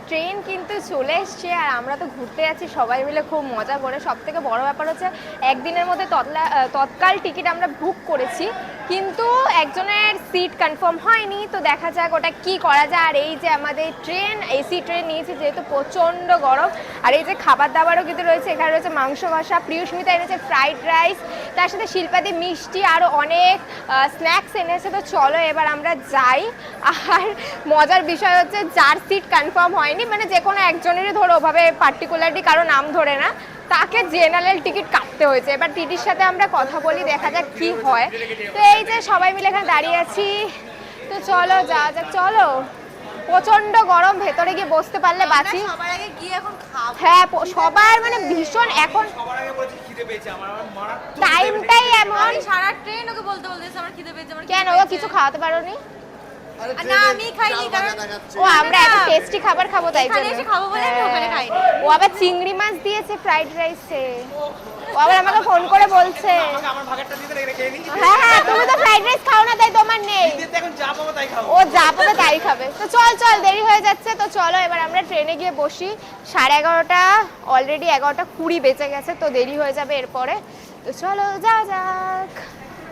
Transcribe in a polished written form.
Train কিন্তু চলে এসছে আর আমরা তো ঘুরতে যাচ্ছি সবাই মিলে খুব মজা করে। সব থেকে বড় ব্যাপার হচ্ছে একদিনের মধ্যে তৎকাল টিকিট আমরা বুক করেছি, কিন্তু একজনের সিট কনফার্ম হয়নি। তো দেখা যাক ওটা কি করা যায়। আর এই যে আমাদের ট্রেন, এসি ট্রেন নিয়েছি যেহেতু প্রচণ্ড গরম। আর এই যে খাবার দাবারও কিন্তু রয়েছে, এখানে রয়েছে মাংস ভাষা, প্রিয়স্মিতা এনেছে ফ্রাইড রাইস, তার সাথে শিল্পাদি মিষ্টি, আরও অনেক স্ন্যাক্স এনেছে। তো চলো এবার আমরা যাই। আর মজার বিষয় হচ্ছে যার সিট কনফার্ম হয়নি, মানে যে কোনো একজনেরই ধরো ওভাবে পার্টিকুলারলি কারো নাম ধরে না, তাকে জেনারেল টিকিট কাটতে হয়েছে। এবার টিটির সাথে আমরা কথা বলি, দেখা যাক কি হয়। তো এই যে সবাই মিলে এখানে দাঁড়িয়ে আছি, তো চলো যাওয়া যাক। চলো, প্রচন্ড গরম, ভেতরে গিয়ে বসতে পারলে বাঁচি। সবার আগে গিয়ে এখন খাবো। হ্যাঁ সবার মানে ভীষণ এখন সবার আগে বলেছি খিদে পেয়েছে আমার মারাত্মক টাইমটাই এমন। সারা ট্রেন ওকে বলতে আমার খিদে পেয়েছে, আমার কেন ও কিছু খাওয়াতে পারোনি? না আমি খাইনি, কারণ ও আমরা এত টেস্টি খাবার খাবো তাই এখানে জন্য। এসে খাবো বলে আমি ওখানে খাইনি। ও আবার চিংড়ি মাছ দিয়েছে ফ্রাইড রাইসে, ও আবার আমাকে ফোন করে বলছে আমাকে আমার ভাগেরটা দিতে রেখে নিই। হ্যাঁ হ্যাঁ তুমি তো ফ্রাইড রাইস খাও না তাই তোমার নেই। দিতে এখন যা পাবো তাই খাবো। ও যা পাবে তাই খাবে। তো চল চল, দেরি হয়ে যাচ্ছে। তো চলো এবার আমরা ট্রেনে গিয়ে বসি। 11:30, অলরেডি 11:20 বেজে গেছে, তো দেরি হয়ে যাবে এরপরে। তো চলো যাওয়া যাক।